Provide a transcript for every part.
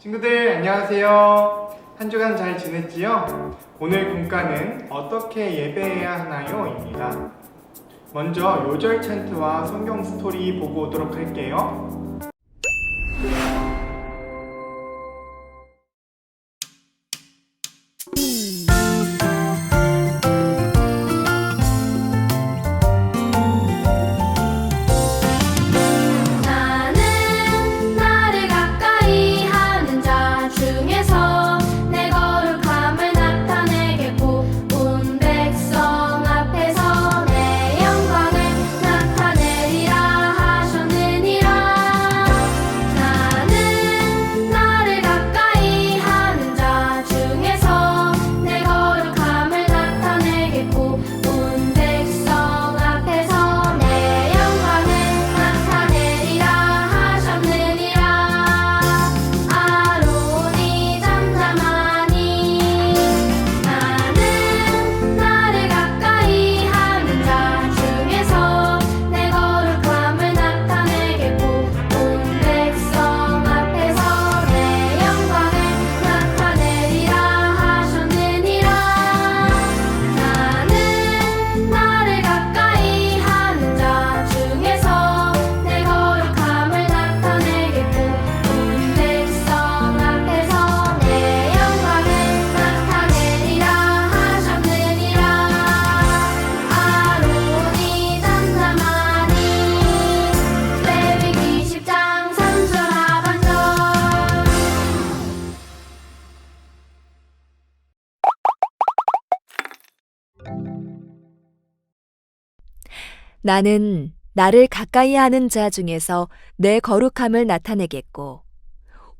친구들 안녕하세요. 한 주간 잘 지냈지요? 오늘 공과는 어떻게 예배해야 하나요? 입니다. 먼저 요절 찬트와 성경 스토리 보고 오도록 할게요. 나는 나를 가까이 하는 자 중에서 내 거룩함을 나타내겠고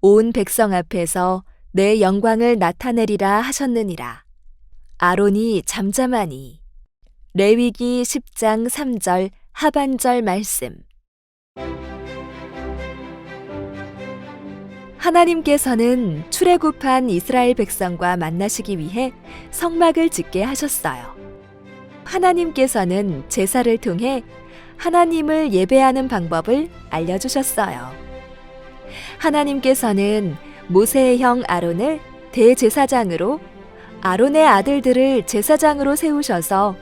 온 백성 앞에서 내 영광을 나타내리라 하셨느니라. 아론이 잠잠하니. 레위기 10장 3절 하반절 말씀. 하나님께서는 출애굽한 이스라엘 백성과 만나시기 위해 성막을 짓게 하셨어요. 하나님께서는 제사를 통해 하나님을 예배하는 방법을 알려주셨어요. 하나님께서는 모세의 형 아론을 대제사장으로, 아론의 아들들을 제사장으로 세우셔서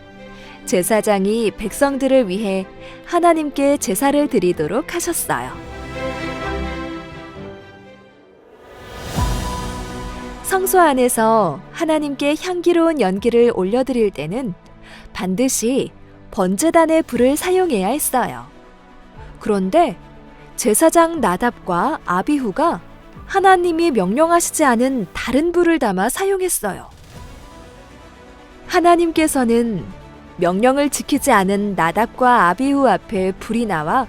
제사장이 백성들을 위해 하나님께 제사를 드리도록 하셨어요. 성소 안에서 하나님께 향기로운 연기를 올려드릴 때는 반드시 번제단의 불을 사용해야 했어요. 그런데 제사장 나답과 아비후가 하나님이 명령하시지 않은 다른 불을 담아 사용했어요. 하나님께서는 명령을 지키지 않은 나답과 아비후 앞에 불이 나와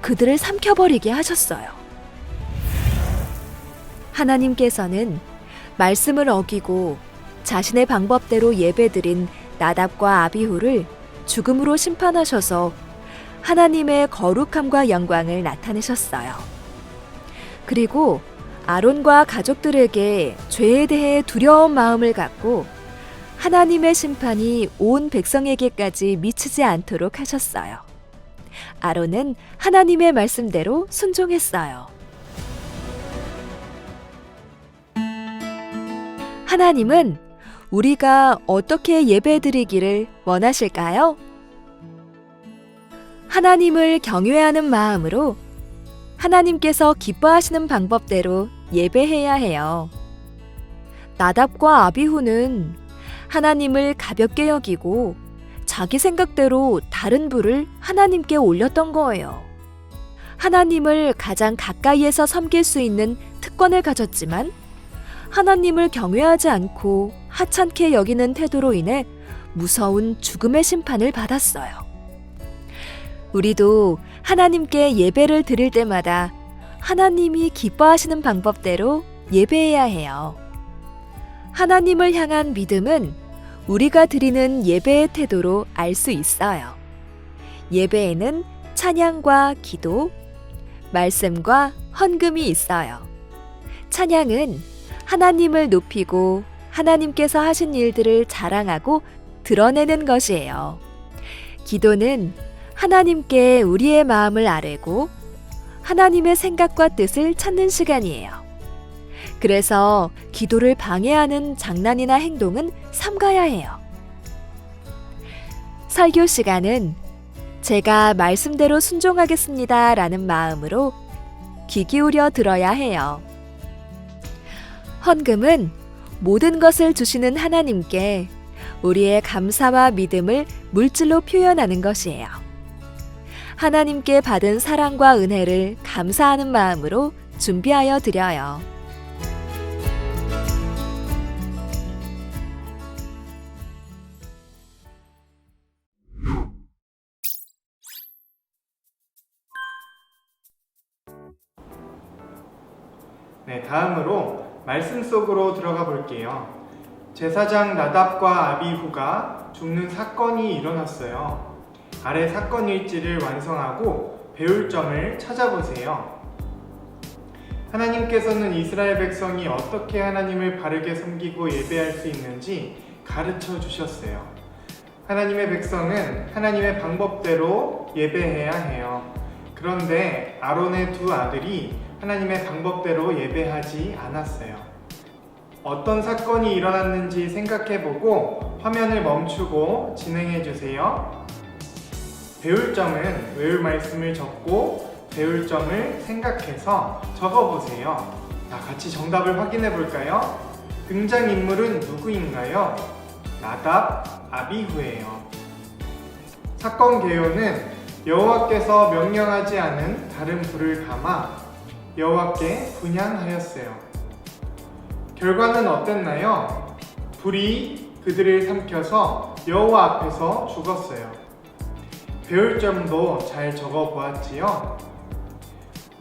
그들을 삼켜버리게 하셨어요. 하나님께서는 말씀을 어기고 자신의 방법대로 예배드린 나답과 아비후를 죽음으로 심판하셔서 하나님의 거룩함과 영광을 나타내셨어요. 그리고 아론과 가족들에게 죄에 대해 두려운 마음을 갖고 하나님의 심판이 온 백성에게까지 미치지 않도록 하셨어요. 아론은 하나님의 말씀대로 순종했어요. 하나님은 우리가 어떻게 예배드리기를 원하실까요? 하나님을 경외하는 마음으로 하나님께서 기뻐하시는 방법대로 예배해야 해요. 나답과 아비후는 하나님을 가볍게 여기고 자기 생각대로 다른 불을 하나님께 올렸던 거예요. 하나님을 가장 가까이에서 섬길 수 있는 특권을 가졌지만 하나님을 경외하지 않고 하찮게 여기는 태도로 인해 무서운 죽음의 심판을 받았어요. 우리도 하나님께 예배를 드릴 때마다 하나님이 기뻐하시는 방법대로 예배해야 해요. 하나님을 향한 믿음은 우리가 드리는 예배의 태도로 알 수 있어요. 예배에는 찬양과 기도, 말씀과 헌금이 있어요. 찬양은 하나님을 높이고 하나님께서 하신 일들을 자랑하고 드러내는 것이에요. 기도는 하나님께 우리의 마음을 아뢰고 하나님의 생각과 뜻을 찾는 시간이에요. 그래서 기도를 방해하는 장난이나 행동은 삼가야 해요. 설교 시간은 제가 말씀대로 순종하겠습니다 라는 마음으로 귀 기울여 들어야 해요. 헌금은 모든 것을 주시는 하나님께 우리의 감사와 믿음을 물질로 표현하는 것이에요. 하나님께 받은 사랑과 은혜를 감사하는 마음으로 준비하여 드려요. 네, 다음으로 말씀 속으로 들어가 볼게요. 제사장 나답과 아비후가 죽는 사건이 일어났어요. 아래 사건 일지를 완성하고 배울 점을 찾아보세요. 하나님께서는 이스라엘 백성이 어떻게 하나님을 바르게 섬기고 예배할 수 있는지 가르쳐 주셨어요. 하나님의 백성은 하나님의 방법대로 예배해야 해요. 그런데 아론의 두 아들이 하나님의 방법대로 예배하지 않았어요. 어떤 사건이 일어났는지 생각해보고 화면을 멈추고 진행해주세요. 배울 점은 외울 말씀을 적고 배울 점을 생각해서 적어보세요. 자, 같이 정답을 확인해볼까요? 등장인물은 누구인가요? 나답, 아비후예요. 사건 개요는 여호와께서 명령하지 않은 다른 불을 담아 여호와께 분향하였어요. 결과는 어땠나요? 불이 그들을 삼켜서 여호와 앞에서 죽었어요. 배울 점도 잘 적어보았지요?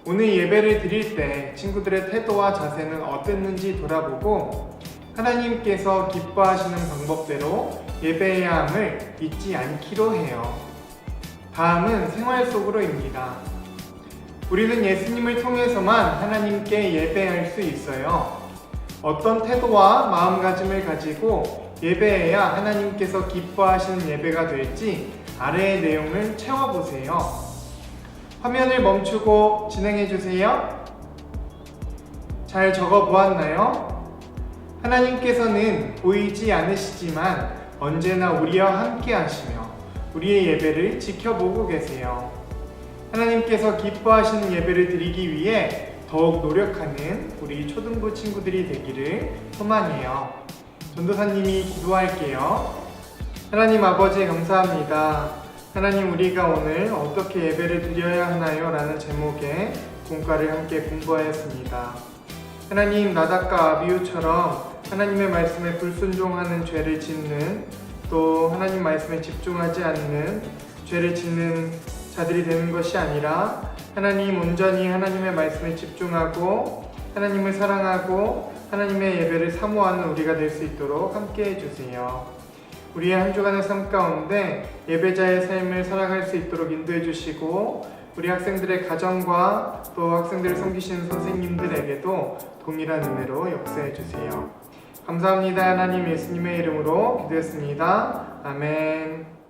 오늘 예배를 드릴 때 친구들의 태도와 자세는 어땠는지 돌아보고 하나님께서 기뻐하시는 방법대로 예배해야 함을 잊지 않기로 해요. 다음은 생활 속으로입니다. 우리는 예수님을 통해서만 하나님께 예배할 수 있어요. 어떤 태도와 마음가짐을 가지고 예배해야 하나님께서 기뻐하시는 예배가 될지 아래의 내용을 채워보세요. 화면을 멈추고 진행해주세요. 잘 적어보았나요? 하나님께서는 보이지 않으시지만 언제나 우리와 함께 하시며 우리의 예배를 지켜보고 계세요. 하나님께서 기뻐하시는 예배를 드리기 위해 더욱 노력하는 우리 초등부 친구들이 되기를 소망해요. 전도사님이 기도할게요. 하나님 아버지 감사합니다. 하나님, 우리가 오늘 어떻게 예배를 드려야 하나요? 라는 제목의 공과를 함께 공부하였습니다. 하나님, 나답과 아비후처럼 하나님의 말씀에 불순종하는 죄를 짓는, 또 하나님 말씀에 집중하지 않는 죄를 짓는 자들이 되는 것이 아니라 하나님, 온전히 하나님의 말씀에 집중하고 하나님을 사랑하고 하나님의 예배를 사모하는 우리가 될 수 있도록 함께 해주세요. 우리의 한 주간의 삶 가운데 예배자의 삶을 살아갈 수 있도록 인도해 주시고 우리 학생들의 가정과 또 학생들을 섬기시는 선생님들에게도 동일한 은혜로 역사해 주세요. 감사합니다. 하나님, 예수님의 이름으로 기도했습니다. 아멘.